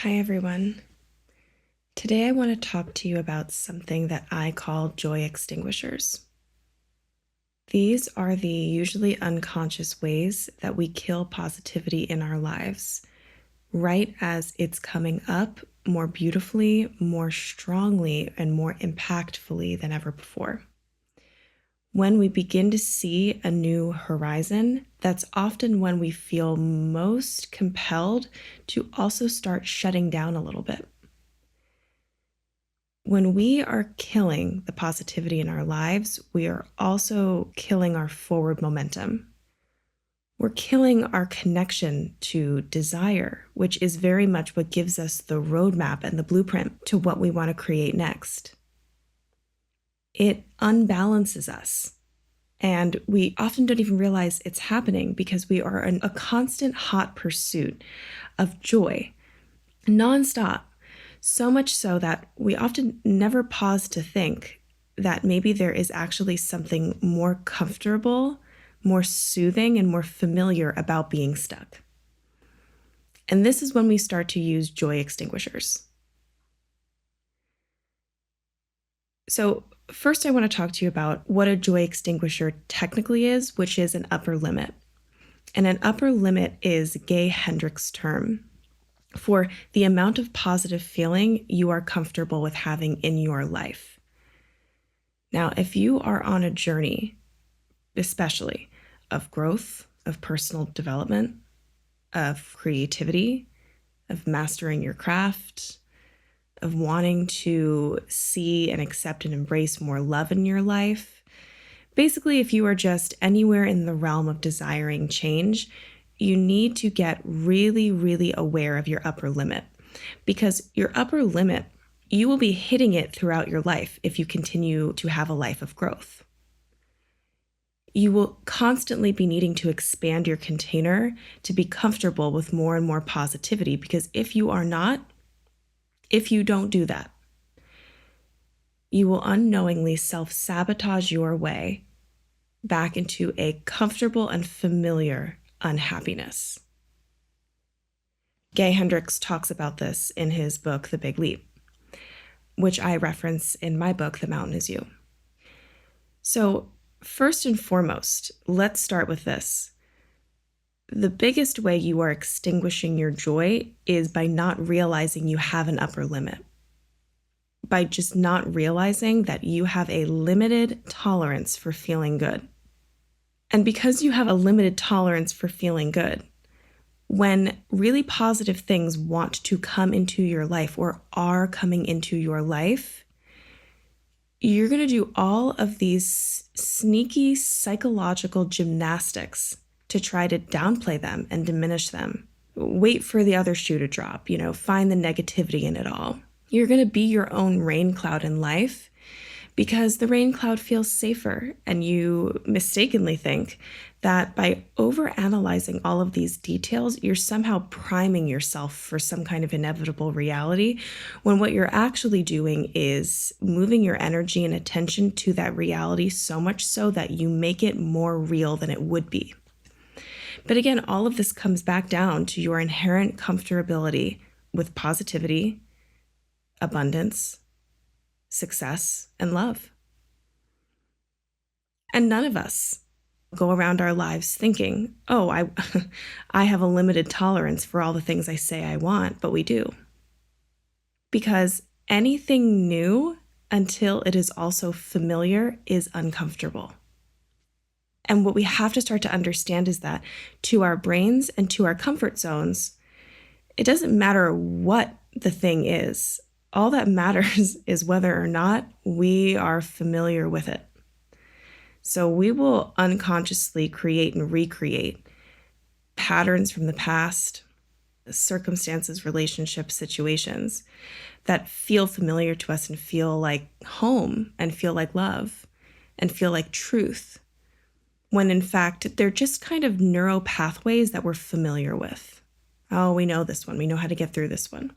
Hi, everyone. Today I want to talk to you about something that I call joy extinguishers. These are the usually unconscious ways that we kill positivity in our lives, right as it's coming up more beautifully, more strongly, and more impactfully than ever before. When we begin to see a new horizon, that's often when we feel most compelled to also start shutting down a little bit. When we are killing the positivity in our lives, we are also killing our forward momentum. We're killing our connection to desire, which is very much what gives us the roadmap and the blueprint to what we want to create next. It unbalances us. And we often don't even realize it's happening because we are in a constant hot pursuit of joy, nonstop. So much so that we often never pause to think that maybe there is actually something more comfortable, more soothing, and more familiar about being stuck. And this is when we start to use joy extinguishers. So first, I want to talk to you about what a joy extinguisher technically is, which is an upper limit. And an upper limit is Gay Hendrix term for the amount of positive feeling you are comfortable with having in your life. Now, if you are on a journey, especially of growth, of personal development, of creativity, of mastering your craft, of wanting to see and accept and embrace more love in your life, basically, if you are just anywhere in the realm of desiring change, you need to get really, really aware of your upper limit, because your upper limit, you will be hitting it throughout your life if you continue to have a life of growth. You will constantly be needing to expand your container to be comfortable with more and more positivity, because if you are not, if you don't do that, you will unknowingly self-sabotage your way back into a comfortable and familiar unhappiness. Gay Hendrix talks about this in his book, The Big Leap, which I reference in my book, The Mountain Is You. So first and foremost, let's start with this. The biggest way you are extinguishing your joy is by not realizing you have an upper limit. By just not realizing that you have a limited tolerance for feeling good. And because you have a limited tolerance for feeling good, when really positive things want to come into your life or are coming into your life, you're going to do all of these sneaky psychological gymnastics to try to downplay them and diminish them. Wait for the other shoe to drop, find the negativity in it all. You're going to be your own rain cloud in life because the rain cloud feels safer, and you mistakenly think that by overanalyzing all of these details, you're somehow priming yourself for some kind of inevitable reality, when what you're actually doing is moving your energy and attention to that reality so much so that you make it more real than it would be. But again, all of this comes back down to your inherent comfortability with positivity, abundance, success, and love. And none of us go around our lives thinking, oh, I have a limited tolerance for all the things I say I want, but we do. Because anything new, until it is also familiar, is uncomfortable. And what we have to start to understand is that to our brains and to our comfort zones, it doesn't matter what the thing is. All that matters is whether or not we are familiar with it. So we will unconsciously create and recreate patterns from the past, circumstances, relationships, situations that feel familiar to us and feel like home and feel like love and feel like truth, when in fact they're just kind of neural pathways that we're familiar with. Oh, we know this one. We know how to get through this one.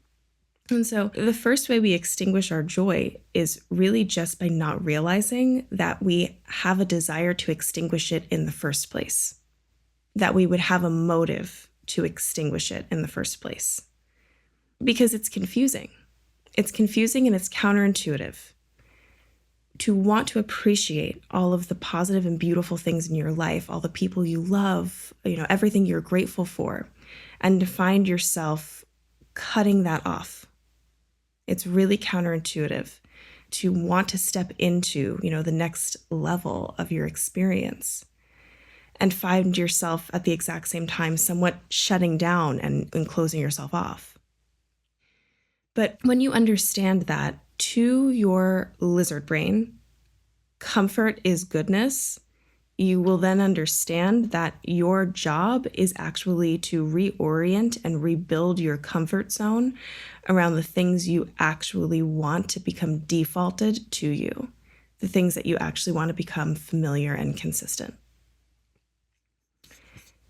And so the first way we extinguish our joy is really just by not realizing that we have a desire to extinguish it in the first place, that we would have a motive to extinguish it in the first place. because it's confusing. It's confusing and it's counterintuitive. To want to appreciate all of the positive and beautiful things in your life, all the people you love, everything you're grateful for, and to find yourself cutting that off. It's really counterintuitive to want to step into, the next level of your experience and find yourself at the exact same time somewhat shutting down and closing yourself off. But when you understand that, to your lizard brain, comfort is goodness, you will then understand that your job is actually to reorient and rebuild your comfort zone around the things you actually want to become defaulted to you, the things that you actually want to become familiar and consistent.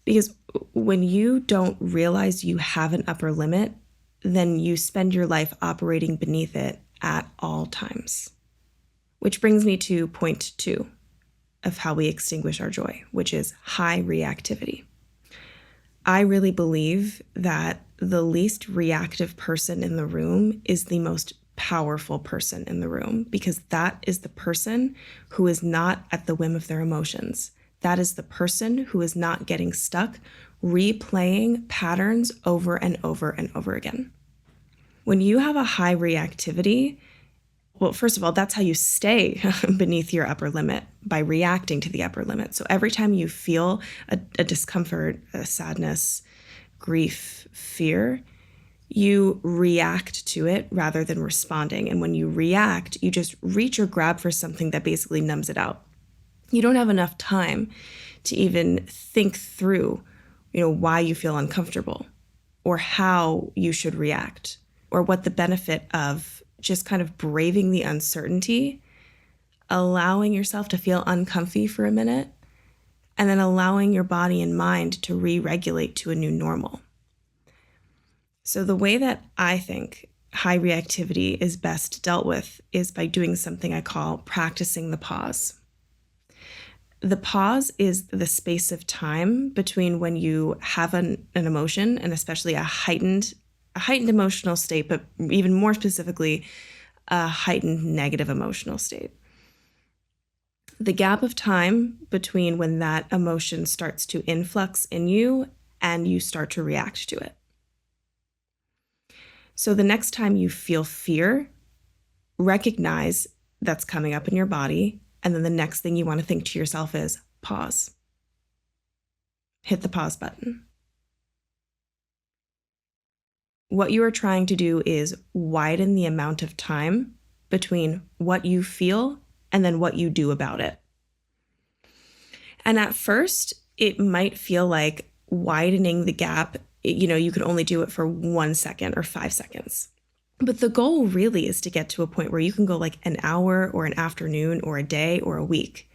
Because when you don't realize you have an upper limit, then you spend your life operating beneath it at all times. Which brings me to point 2 of how we extinguish our joy, which is high reactivity. I really believe that the least reactive person in the room is the most powerful person in the room, because that is the person who is not at the whim of their emotions. That is the person who is not getting stuck replaying patterns over and over and over again. When you have a high reactivity, well, first of all, that's how you stay beneath your upper limit, by reacting to the upper limit. So every time you feel a discomfort, a sadness, grief, fear, you react to it rather than responding. And when you react, you just reach or grab for something that basically numbs it out. You don't have enough time to even think through, why you feel uncomfortable or how you should react or what the benefit of just kind of braving the uncertainty, allowing yourself to feel uncomfy for a minute, and then allowing your body and mind to re-regulate to a new normal. So the way that I think high reactivity is best dealt with is by doing something I call practicing the pause. The pause is the space of time between when you have an emotion, and especially a heightened emotional state, but even more specifically, a heightened negative emotional state. The gap of time between when that emotion starts to influx in you and you start to react to it. So the next time you feel fear, recognize that's coming up in your body. And then the next thing you want to think to yourself is pause. Hit the pause button. What you are trying to do is widen the amount of time between what you feel and then what you do about it. And at first, it might feel like widening the gap, you could only do it for 1 second or 5 seconds. But the goal really is to get to a point where you can go like an hour or an afternoon or a day or a week.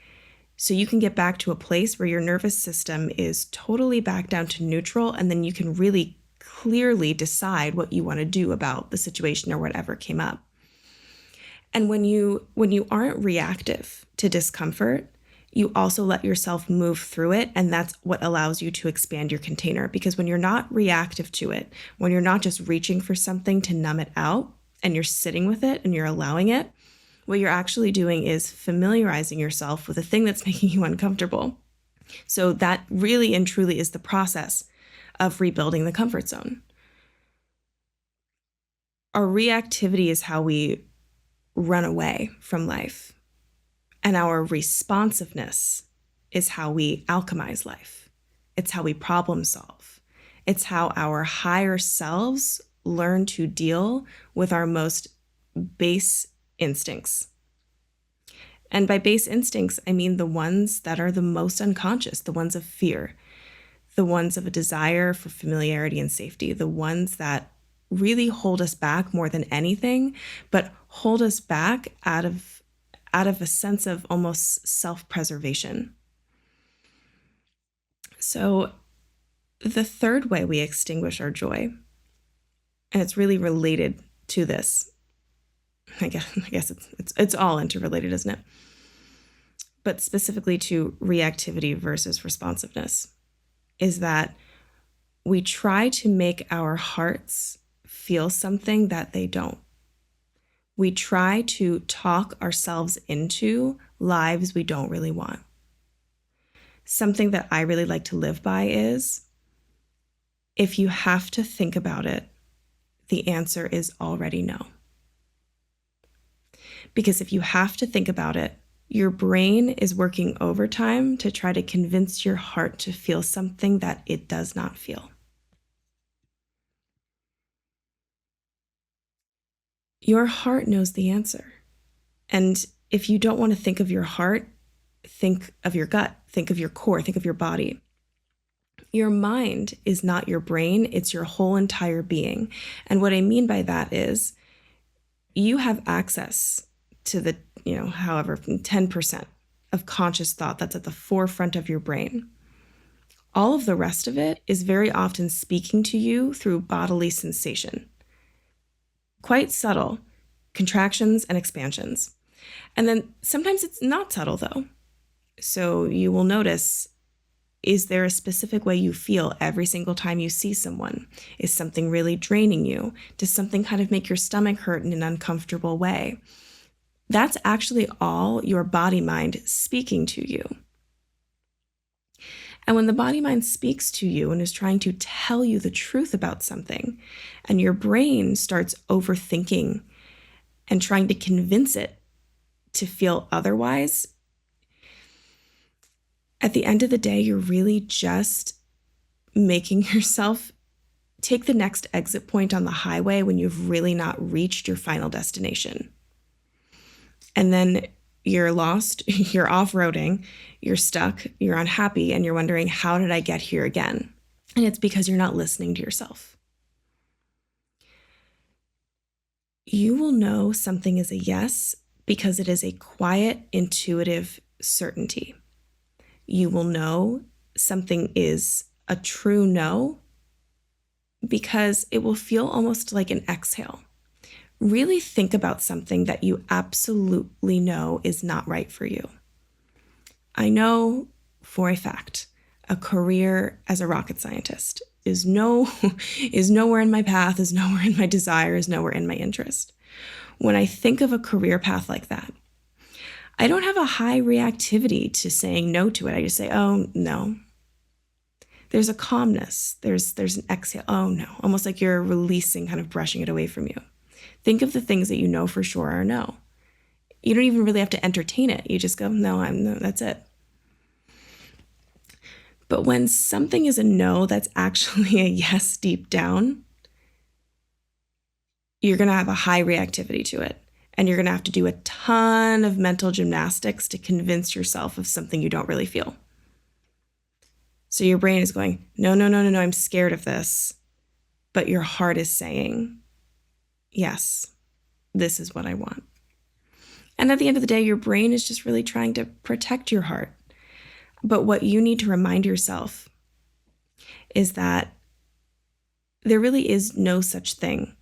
So you can get back to a place where your nervous system is totally back down to neutral, and then you can really clearly decide what you want to do about the situation or whatever came up. And when you aren't reactive to discomfort, you also let yourself move through it, and that's what allows you to expand your container. Because when you're not reactive to it, when you're not just reaching for something to numb it out, and you're sitting with it and you're allowing it, what you're actually doing is familiarizing yourself with a thing that's making you uncomfortable. So that really and truly is the process of rebuilding the comfort zone. Our reactivity is how we run away from life. And our responsiveness is how we alchemize life. It's how we problem solve. It's how our higher selves learn to deal with our most base instincts. And by base instincts, I mean the ones that are the most unconscious, the ones of fear, the ones of a desire for familiarity and safety, the ones that really hold us back more than anything, but hold us back out of a sense of almost self-preservation. So the third way we extinguish our joy, and it's really related to this, I guess it's all interrelated, isn't it? But specifically to reactivity versus responsiveness, is that we try to make our hearts feel something that they don't. We try to talk ourselves into lives we don't really want. Something that I really like to live by is, if you have to think about it, the answer is already no. Because if you have to think about it, your brain is working overtime to try to convince your heart to feel something that it does not feel. Your heart knows the answer. And if you don't want to think of your heart, think of your gut, think of your core, think of your body. Your mind is not your brain, it's your whole entire being. And what I mean by that is you have access to the, however, 10% of conscious thought that's at the forefront of your brain. All of the rest of it is very often speaking to you through bodily sensation. Quite subtle, contractions and expansions. And then sometimes it's not subtle though. So you will notice, is there a specific way you feel every single time you see someone? Is something really draining you? Does something kind of make your stomach hurt in an uncomfortable way? That's actually all your body mind speaking to you. And when the body mind speaks to you and is trying to tell you the truth about something, and your brain starts overthinking and trying to convince it to feel otherwise, at the end of the day, you're really just making yourself take the next exit point on the highway when you've really not reached your final destination. And then you're lost, you're off-roading, you're stuck, you're unhappy, and you're wondering, how did I get here again? And it's because you're not listening to yourself. You will know something is a yes because it is a quiet, intuitive certainty. You will know something is a true no because it will feel almost like an exhale. Really think about something that you absolutely know is not right for you. I know for a fact a career as a rocket scientist is nowhere in my path, is nowhere in my desire, is nowhere in my interest. When I think of a career path like that, I don't have a high reactivity to saying no to it. I just say, oh, no. There's a calmness. There's an exhale. Oh, no. Almost like you're releasing, kind of brushing it away from you. Think of the things that you know for sure are no. You don't even really have to entertain it. You just go, no, that's it. But when something is a no that's actually a yes deep down, you're going to have a high reactivity to it. And you're going to have to do a ton of mental gymnastics to convince yourself of something you don't really feel. So your brain is going, no, I'm scared of this. But your heart is saying, yes, this is what I want. And at the end of the day, your brain is just really trying to protect your heart. But what you need to remind yourself is that there really is no such thing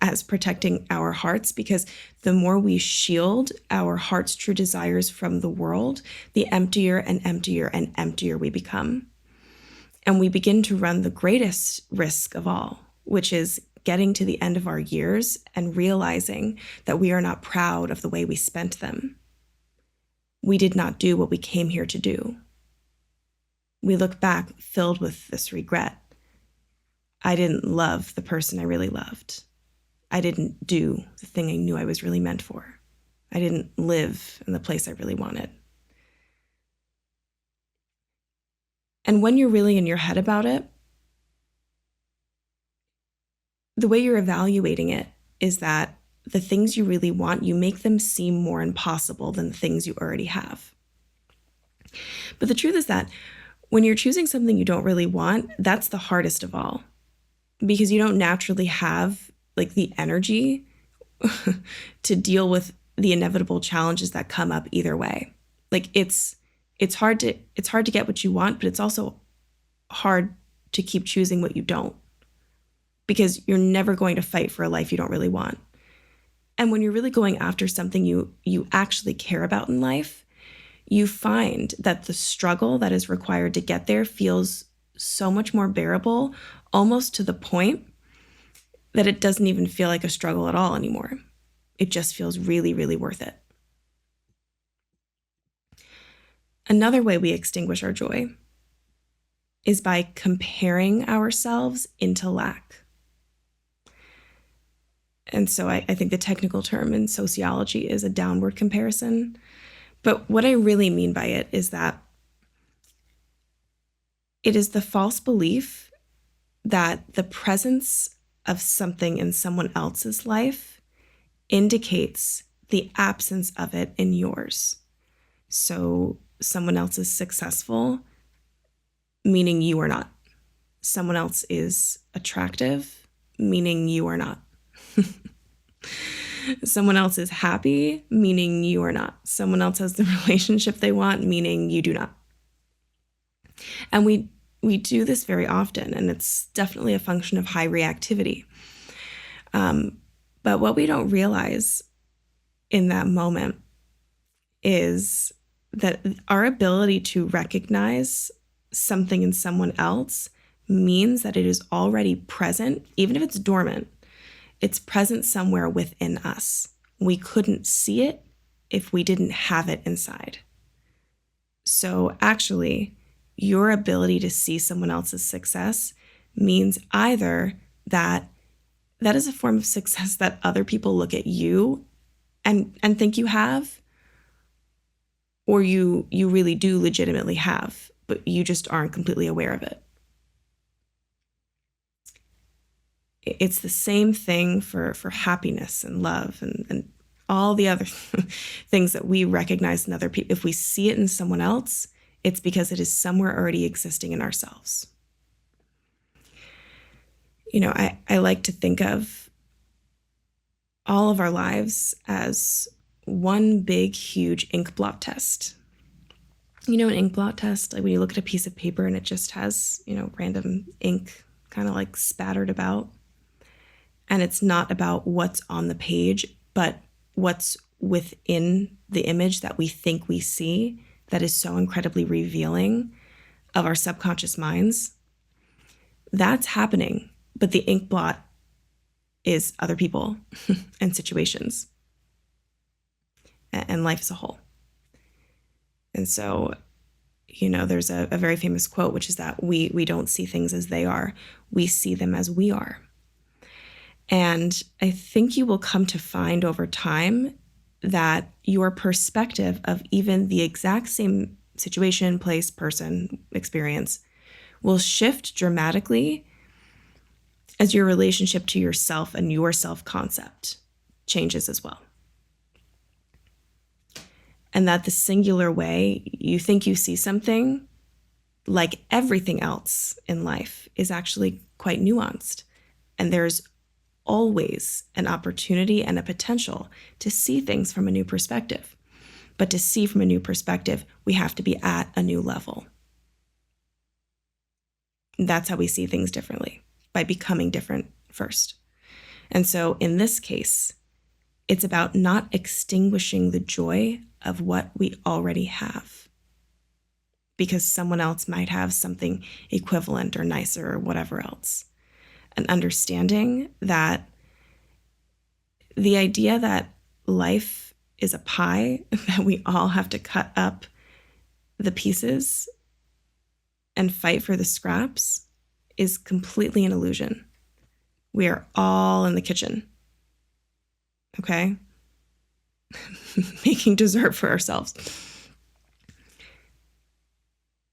as protecting our hearts, because the more we shield our heart's true desires from the world, the emptier and emptier and emptier we become. And we begin to run the greatest risk of all, which is getting to the end of our years and realizing that we are not proud of the way we spent them. We did not do what we came here to do. We look back filled with this regret. I didn't love the person I really loved. I didn't do the thing I knew I was really meant for. I didn't live in the place I really wanted. And when you're really in your head about it, the way you're evaluating it is that the things you really want, you make them seem more impossible than the things you already have. But the truth is that when you're choosing something you don't really want, that's the hardest of all, because you don't naturally have the energy to deal with the inevitable challenges that come up either way. It's hard to get what you want, but it's also hard to keep choosing what you don't, because you're never going to fight for a life you don't really want. And when you're really going after something you actually care about in life, you find that the struggle that is required to get there feels so much more bearable, almost to the point that it doesn't even feel like a struggle at all anymore. It just feels really, really worth it. Another way we extinguish our joy is by comparing ourselves into lack. And so I think the technical term in sociology is a downward comparison. But what I really mean by it is that it is the false belief that the presence of something in someone else's life indicates the absence of it in yours. So someone else is successful, meaning you are not. Someone else is attractive, meaning you are not. Someone else is happy, meaning you are not. Someone else has the relationship they want, meaning you do not. And we do this very often, and it's definitely a function of high reactivity. But what we don't realize in that moment is that our ability to recognize something in someone else means that it is already present, even if it's dormant. It's present somewhere within us. We couldn't see it if we didn't have it inside. So actually, your ability to see someone else's success means either that is a form of success that other people look at you and think you have, or you really do legitimately have, but you just aren't completely aware of it. It's the same thing for happiness and love and all the other things that we recognize in other people. If we see it in someone else, it's because it is somewhere already existing in ourselves. I like to think of all of our lives as one big, huge ink blot test. An ink blot test, like when you look at a piece of paper and it just has, random ink kind of like spattered about. And it's not about what's on the page, but what's within the image that we think we see that is so incredibly revealing of our subconscious minds. That's happening, but the ink blot is other people and situations and life as a whole. And so, there's a very famous quote, which is that we don't see things as they are. We see them as we are. And I think you will come to find over time that your perspective of even the exact same situation, place, person, experience will shift dramatically as your relationship to yourself and your self-concept changes as well. And that the singular way you think you see something, like everything else in life, is actually quite nuanced. And there's always an opportunity and a potential to see things from a new perspective. But to see from a new perspective, we have to be at a new level. That's how we see things differently, by becoming different first. And so in this case, it's about not extinguishing the joy of what we already have, because someone else might have something equivalent or nicer or whatever else. And understanding that the idea that life is a pie, that we all have to cut up the pieces and fight for the scraps, is completely an illusion. We are all in the kitchen, okay? Making dessert for ourselves.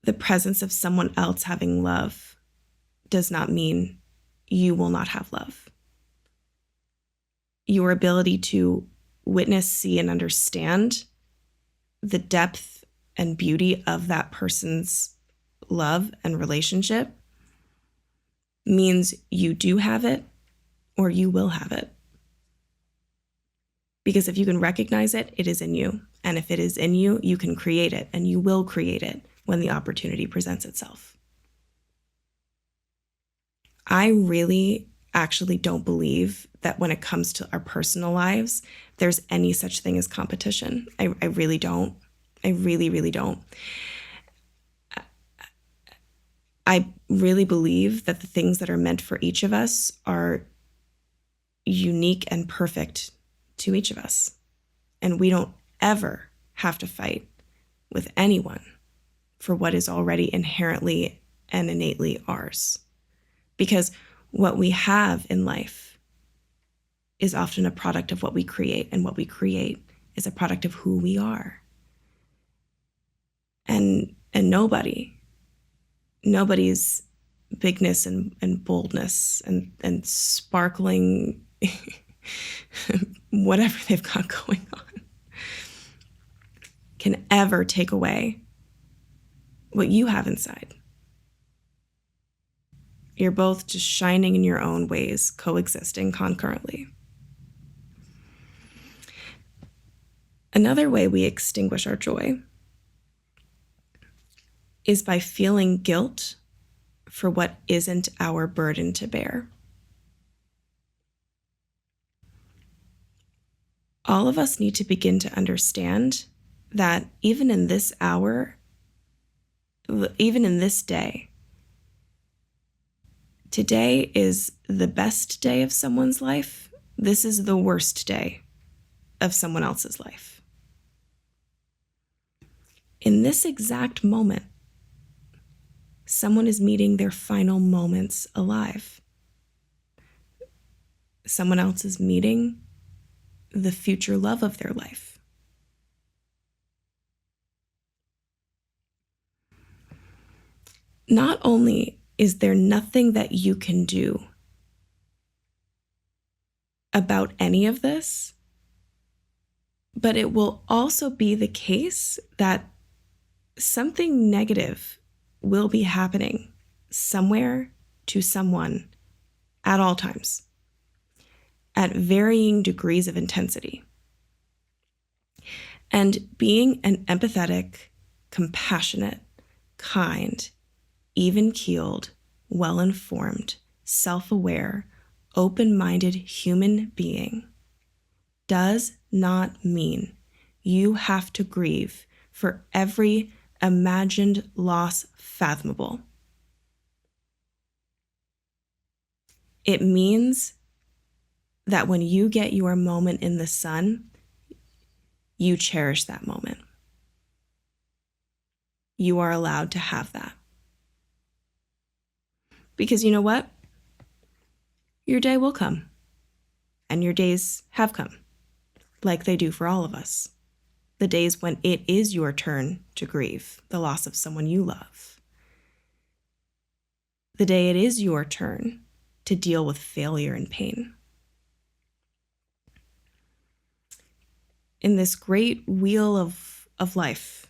The presence of someone else having love does not mean you will not have love. Your ability to witness, see, and understand the depth and beauty of that person's love and relationship means you do have it or you will have it. Because if you can recognize it, it is in you. And if it is in you, you can create it, and you will create it when the opportunity presents itself. I really actually don't believe that when it comes to our personal lives, there's any such thing as competition. I really don't. I really, really don't. I really believe that the things that are meant for each of us are unique and perfect to each of us. And we don't ever have to fight with anyone for what is already inherently and innately ours. Because what we have in life is often a product of what we create, and what we create is a product of who we are. And nobody's bigness and boldness and sparkling whatever they've got going on can ever take away what you have inside. You're both just shining in your own ways, coexisting concurrently. Another way we extinguish our joy is by feeling guilt for what isn't our burden to bear. All of us need to begin to understand that even in this hour, even in this day, today is the best day of someone's life. This is the worst day of someone else's life. In this exact moment, someone is meeting their final moments alive. Someone else is meeting the future love of their life. Not only is there nothing that you can do about any of this, but it will also be the case that something negative will be happening somewhere to someone at all times, at varying degrees of intensity. And being an empathetic, compassionate, kind, even-keeled, well-informed, self-aware, open-minded human being does not mean you have to grieve for every imagined loss fathomable. It means that when you get your moment in the sun, you cherish that moment. You are allowed to have that. Because you know what? Your day will come. And your days have come, like they do for all of us. The days when it is your turn to grieve the loss of someone you love. The day it is your turn to deal with failure and pain. In this great wheel of life,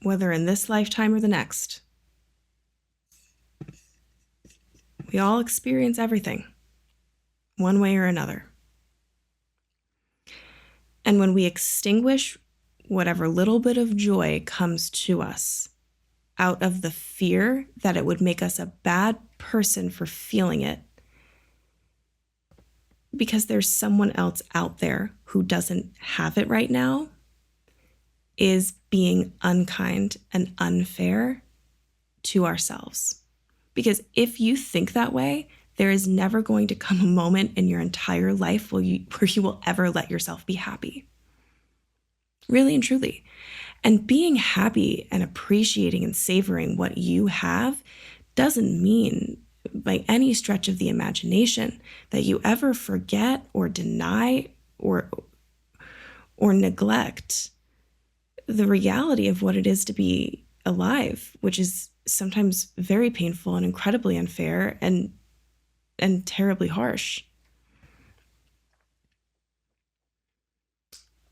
whether in this lifetime or the next, we all experience everything, one way or another. And when we extinguish whatever little bit of joy comes to us out of the fear that it would make us a bad person for feeling it, because there's someone else out there who doesn't have it right now, is being unkind and unfair to ourselves. Because if you think that way, there is never going to come a moment in your entire life where you will ever let yourself be happy. Really and truly. And being happy and appreciating and savoring what you have doesn't mean by any stretch of the imagination that you ever forget or deny or neglect the reality of what it is to be alive, which is sometimes very painful and incredibly unfair and terribly harsh.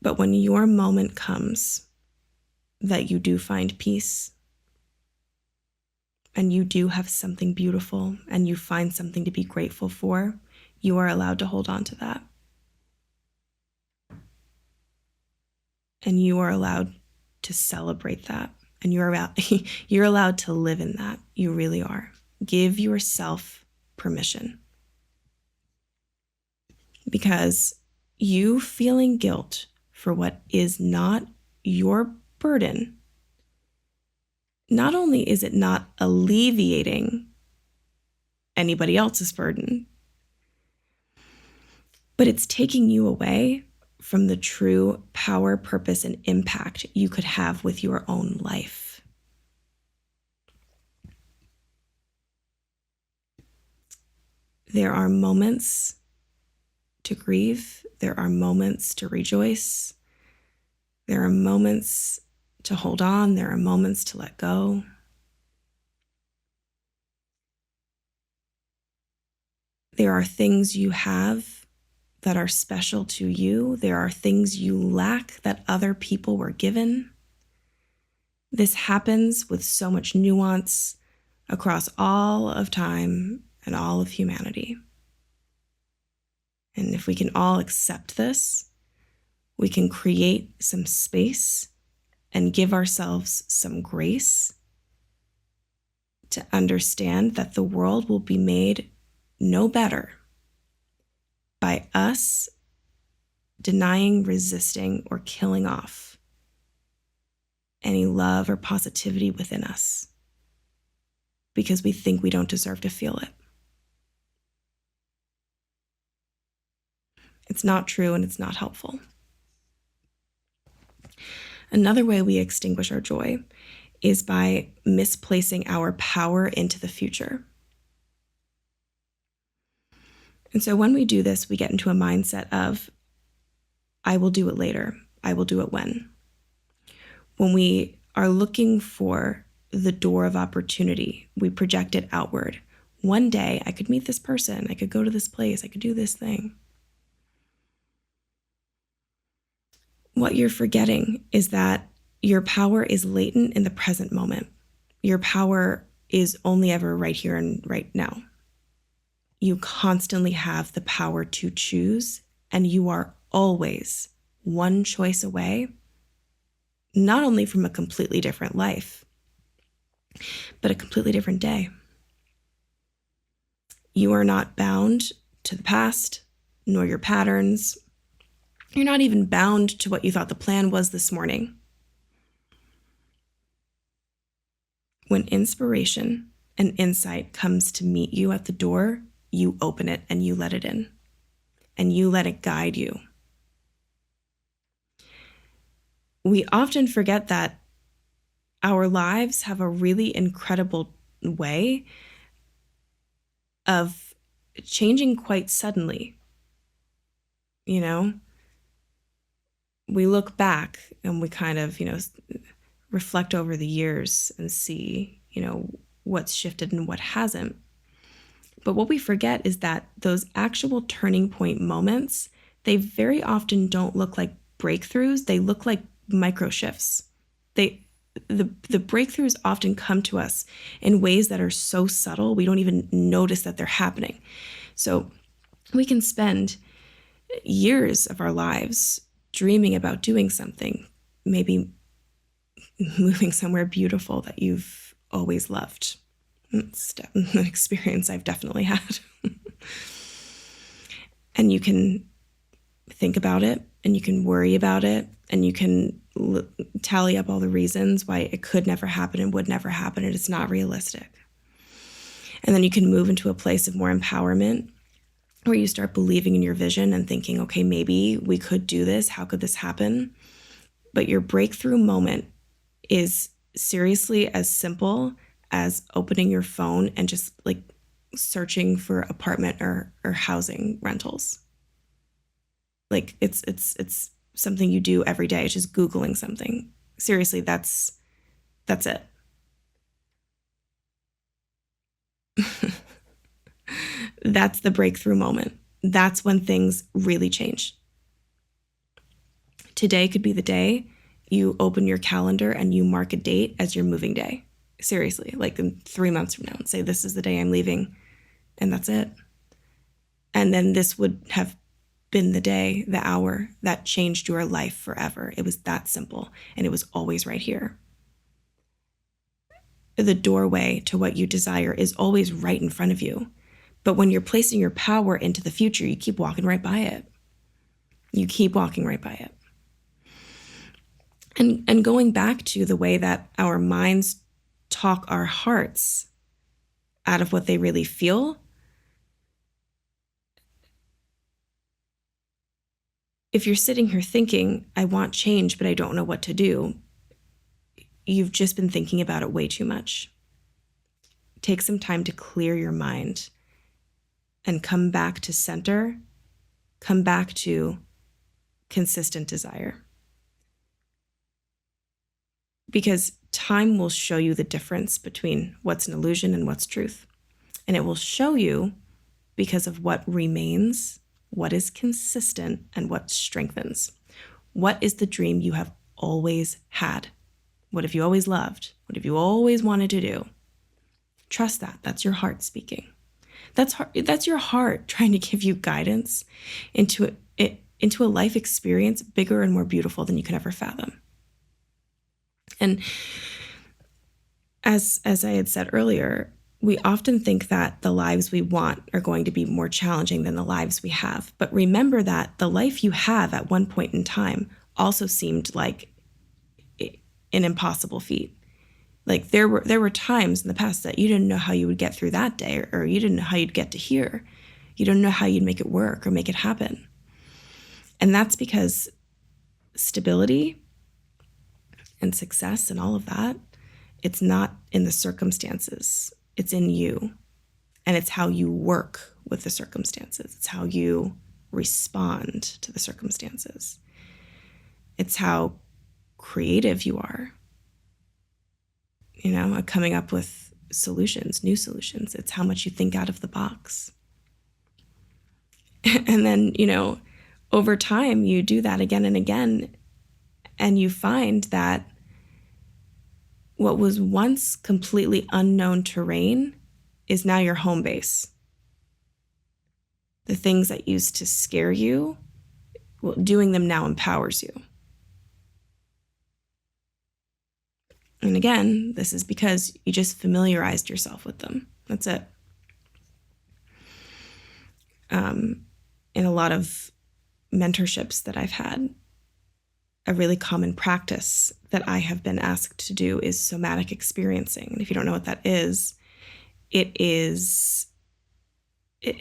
But when your moment comes that you do find peace and you do have something beautiful and you find something to be grateful for, you are allowed to hold on to that. And you are allowed to celebrate that. And you're allowed to live in that. You really are. Give yourself permission. Because you feeling guilt for what is not your burden, not only is it not alleviating anybody else's burden, but it's taking you away from the true power, purpose, and impact you could have with your own life. There are moments to grieve. There are moments to rejoice. There are moments to hold on. There are moments to let go. There are things you have that are special to you. There are things you lack that other people were given. This happens with so much nuance across all of time and all of humanity. And if we can all accept this, we can create some space and give ourselves some grace to understand that the world will be made no better by us denying, resisting, or killing off any love or positivity within us because we think we don't deserve to feel it. It's not true and it's not helpful. Another way we extinguish our joy is by misplacing our power into the future. And so when we do this, we get into a mindset of, I will do it later. I will do it when. When we are looking for the door of opportunity, we project it outward. One day I could meet this person. I could go to this place. I could do this thing. What you're forgetting is that your power is latent in the present moment. Your power is only ever right here and right now. You constantly have the power to choose, and you are always one choice away, not only from a completely different life, but a completely different day. You are not bound to the past, nor your patterns. You're not even bound to what you thought the plan was this morning. When inspiration and insight comes to meet you at the door, you open it and you let it in, and you let it guide you. We often forget that our lives have a really incredible way of changing quite suddenly. You know, we look back and we kind of, reflect over the years and see, what's shifted and what hasn't. But what we forget is that those actual turning point moments, they very often don't look like breakthroughs. They look like micro shifts. The breakthroughs often come to us in ways that are so subtle, we don't even notice that they're happening. So we can spend years of our lives dreaming about doing something, maybe moving somewhere beautiful that you've always loved. It's an experience I've definitely had. And you can think about it, and you can worry about it, and you can tally up all the reasons why it could never happen and would never happen, and it's not realistic. And then you can move into a place of more empowerment where you start believing in your vision and thinking, okay, maybe we could do this. How could this happen? But your breakthrough moment is seriously as simple as opening your phone and just like searching for apartment or housing rentals. Like it's something you do every day. It's just Googling something. Seriously, that's it. That's the breakthrough moment. That's when things really change. Today could be the day you open your calendar and you mark a date as your moving day. Seriously, like in 3 months from now, and say, this is the day I'm leaving, and that's it. And then this would have been the day, the hour that changed your life forever. It was that simple, and it was always right here. The doorway to what you desire is always right in front of you. But when you're placing your power into the future, you keep walking right by it. You keep walking right by it. And going back to the way that our minds talk our hearts out of what they really feel, if you're sitting here thinking, I want change, but I don't know what to do, you've just been thinking about it way too much. Take some time to clear your mind and come back to center, come back to consistent desire. Because time will show you the difference between what's an illusion and what's truth. And it will show you because of what remains, what is consistent, and what strengthens. What is the dream you have always had? What have you always loved? What have you always wanted to do? Trust that. That's your heart speaking. That's your heart trying to give you guidance into a life experience bigger and more beautiful than you could ever fathom. And as I had said earlier, we often think that the lives we want are going to be more challenging than the lives we have. But remember that the life you have at one point in time also seemed like an impossible feat. Like there were times in the past that you didn't know how you would get through that day, or you didn't know how you'd get to here. You don't know how you'd make it work or make it happen. And that's because stability and success and all of that, it's not in the circumstances. It's in you. And it's how you work with the circumstances. It's how you respond to the circumstances. It's how creative you are, coming up with solutions, new solutions. It's how much you think out of the box. And then, over time, you do that again and again, and you find that what was once completely unknown terrain is now your home base. The things that used to scare you, doing them now empowers you. And again, this is because you just familiarized yourself with them. That's it. In a lot of mentorships that I've had, a really common practice that I have been asked to do is somatic experiencing. And if you don't know what that is, it is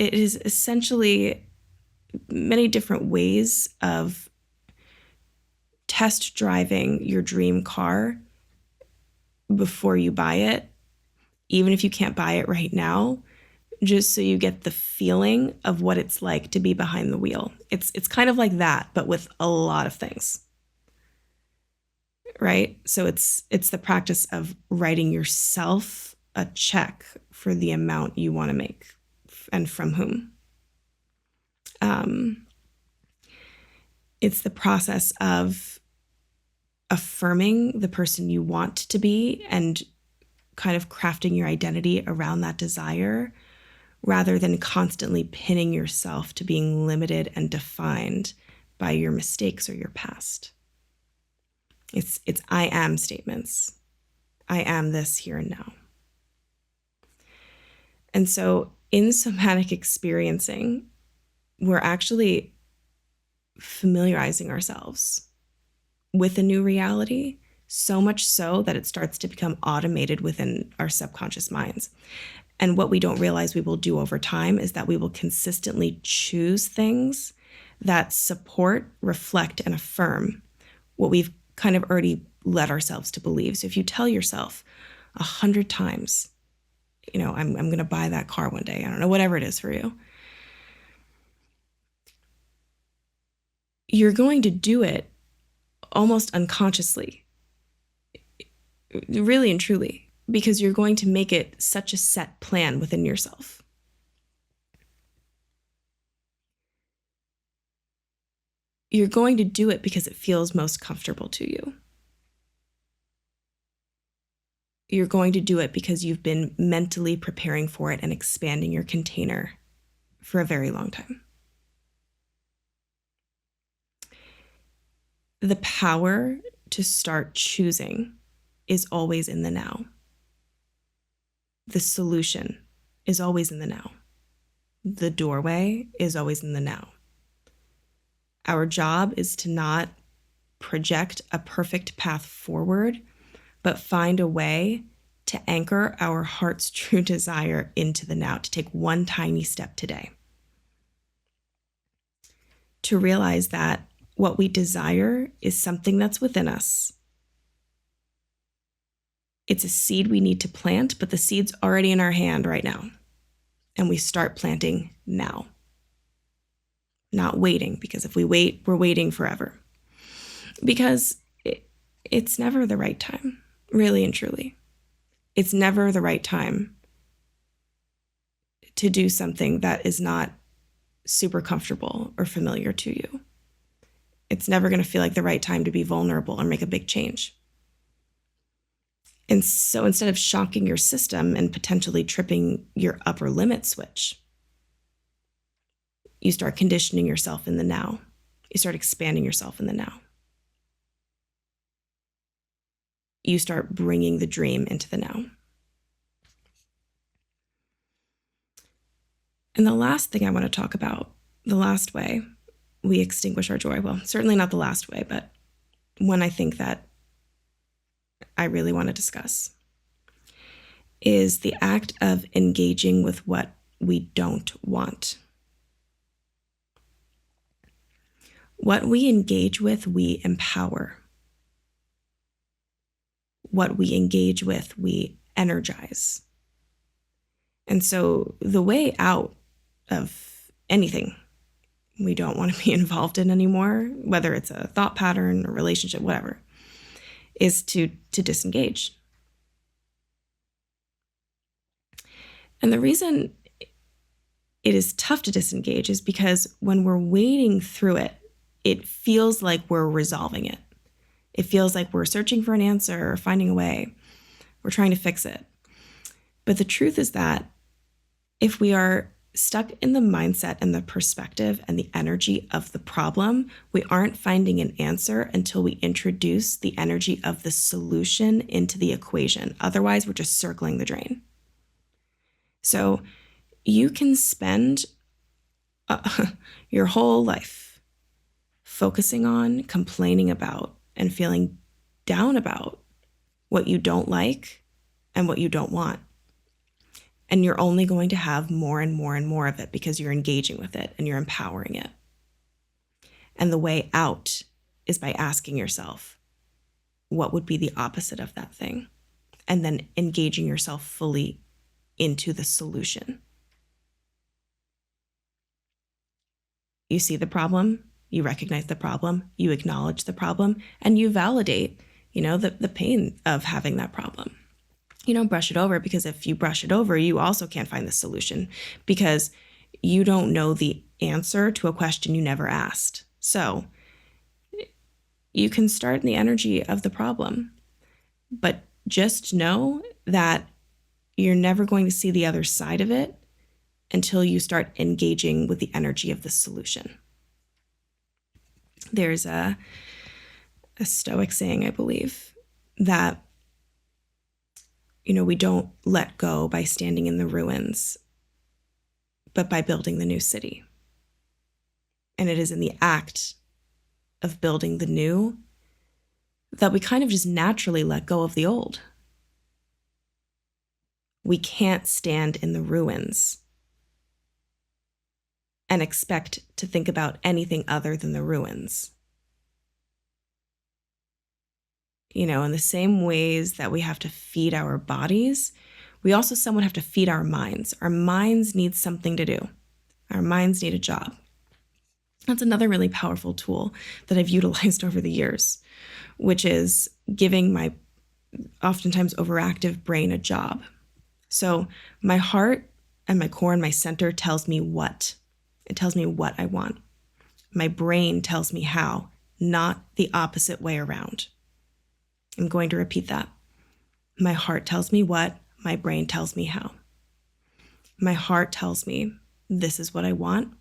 essentially many different ways of test driving your dream car before you buy it, even if you can't buy it right now, just so you get the feeling of what it's like to be behind the wheel. It's kind of like that, but with a lot of things. Right? So it's the practice of writing yourself a check for the amount you want to make and from whom. It's the process of affirming the person you want to be and kind of crafting your identity around that desire, rather than constantly pinning yourself to being limited and defined by your mistakes or your past. It's I am statements. I am this here and now. And so in somatic experiencing, we're actually familiarizing ourselves with a new reality, so much so that it starts to become automated within our subconscious minds. And what we don't realize we will do over time is that we will consistently choose things that support, reflect, and affirm what we've kind of already led ourselves to believe. So if you tell yourself 100 times, I'm going to buy that car one day, I don't know, whatever it is for you, you're going to do it almost unconsciously, really and truly, because you're going to make it such a set plan within yourself. You're going to do it because it feels most comfortable to you. You're going to do it because you've been mentally preparing for it and expanding your container for a very long time. The power to start choosing is always in the now. The solution is always in the now. The doorway is always in the now. Our job is to not project a perfect path forward, but find a way to anchor our heart's true desire into the now, to take one tiny step today. To realize that what we desire is something that's within us. It's a seed we need to plant, but the seed's already in our hand right now. And we start planting now. Not waiting, because if we wait, we're waiting forever. Because it's never the right time, really and truly. It's never the right time to do something that is not super comfortable or familiar to you. It's never going to feel like the right time to be vulnerable or make a big change. And so instead of shocking your system and potentially tripping your upper limit switch, you start conditioning yourself in the now. You start expanding yourself in the now. You start bringing the dream into the now. And the last thing I want to talk about, the last way we extinguish our joy, well, certainly not the last way, but one I think that I really want to discuss, is the act of engaging with what we don't want. What we engage with, we empower. What we engage with, we energize. And so the way out of anything we don't want to be involved in anymore, whether it's a thought pattern or relationship, whatever, is to disengage. And the reason it is tough to disengage is because when we're wading through it, it feels like we're resolving it. It feels like we're searching for an answer or finding a way. We're trying to fix it. But the truth is that if we are stuck in the mindset and the perspective and the energy of the problem, we aren't finding an answer until we introduce the energy of the solution into the equation. Otherwise, we're just circling the drain. So you can spend your whole life focusing on, complaining about, and feeling down about what you don't like and what you don't want. And you're only going to have more and more and more of it because you're engaging with it and you're empowering it. And the way out is by asking yourself, what would be the opposite of that thing? And then engaging yourself fully into the solution. You see the problem, you recognize the problem, you acknowledge the problem, and you validate, the pain of having that problem. You don't brush it over, because if you brush it over, you also can't find the solution because you don't know the answer to a question you never asked. So you can start in the energy of the problem, but just know that you're never going to see the other side of it until you start engaging with the energy of the solution. There's a Stoic saying, I believe, that we don't let go by standing in the ruins, but by building the new city. And it is in the act of building the new that we kind of just naturally let go of the old. We can't stand in the ruins and expect to think about anything other than the ruins. In the same ways that we have to feed our bodies, we also somewhat have to feed our minds. Our minds need something to do. Our minds need a job. That's another really powerful tool that I've utilized over the years, which is giving my oftentimes overactive brain a job. So my heart and my core and my center tells me what. It tells me what I want. My brain tells me how, not the opposite way around. I'm going to repeat that. My heart tells me what, my brain tells me how. My heart tells me this is what I want.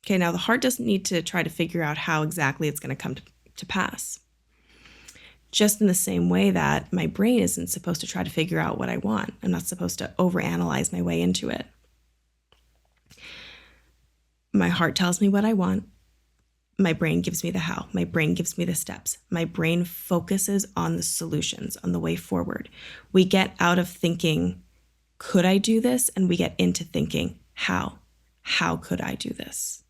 Okay, now the heart doesn't need to try to figure out how exactly it's going to come to pass. Just in the same way that my brain isn't supposed to try to figure out what I want. I'm not supposed to overanalyze my way into it. My heart tells me what I want. My brain gives me the how. My brain gives me the steps. My brain focuses on the solutions, on the way forward. We get out of thinking, could I do this? And we get into thinking, how? How could I do this?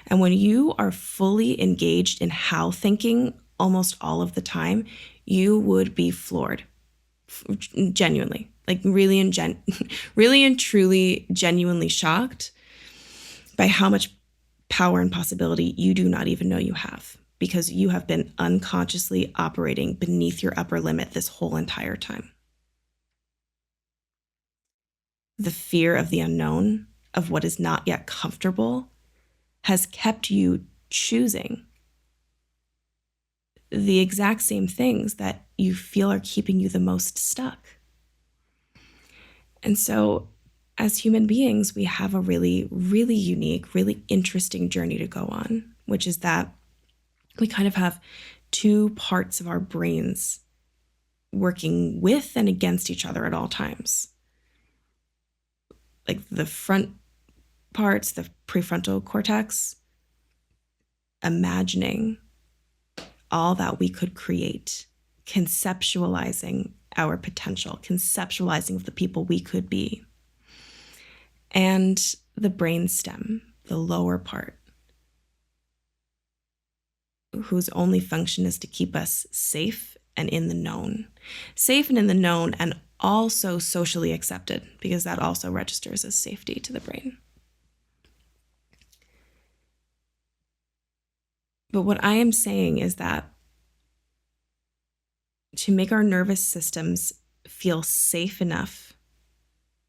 And when you are fully engaged in how thinking almost all of the time, you would be floored. Genuinely, like really and truly genuinely shocked by how much power and possibility you do not even know you have, because you have been unconsciously operating beneath your upper limit this whole entire time. The fear of the unknown, of what is not yet comfortable, has kept you choosing the exact same things that you feel are keeping you the most stuck. And so, as human beings, we have a really, really unique, really interesting journey to go on, which is that we kind of have two parts of our brains working with and against each other at all times. Like the front parts, the prefrontal cortex, imagining all that we could create, conceptualizing our potential, conceptualizing the people we could be. And the brainstem, the lower part, whose only function is to keep us safe and in the known. Safe and in the known, and also socially accepted, because that also registers as safety to the brain. But what I am saying is that to make our nervous systems feel safe enough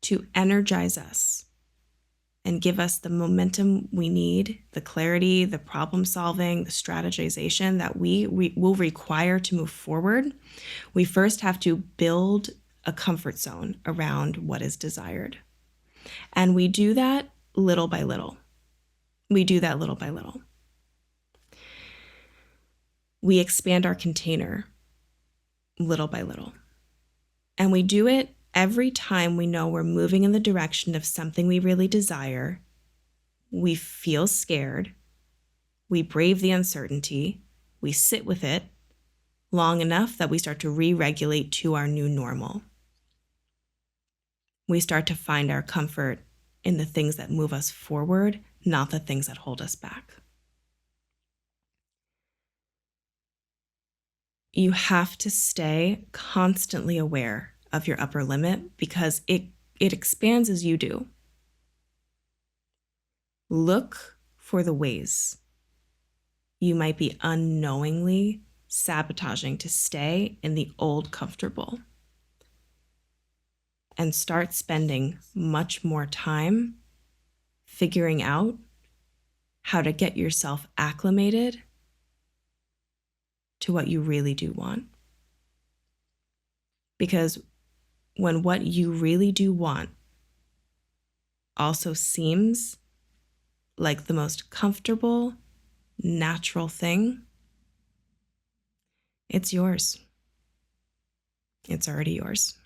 to energize us and give us the momentum we need, the clarity, the problem solving, the strategization that we will require to move forward, we first have to build a comfort zone around what is desired. And we do that little by little. We expand our container little by little. And we do it every time we know we're moving in the direction of something we really desire. We feel scared. We brave the uncertainty. We sit with it long enough that we start to re-regulate to our new normal. We start to find our comfort in the things that move us forward, not the things that hold us back. You have to stay constantly aware of your upper limit because it expands as you do. Look for the ways you might be unknowingly sabotaging to stay in the old comfortable, and start spending much more time figuring out how to get yourself acclimated to what you really do want. Because when what you really do want also seems like the most comfortable, natural thing, it's yours. It's already yours.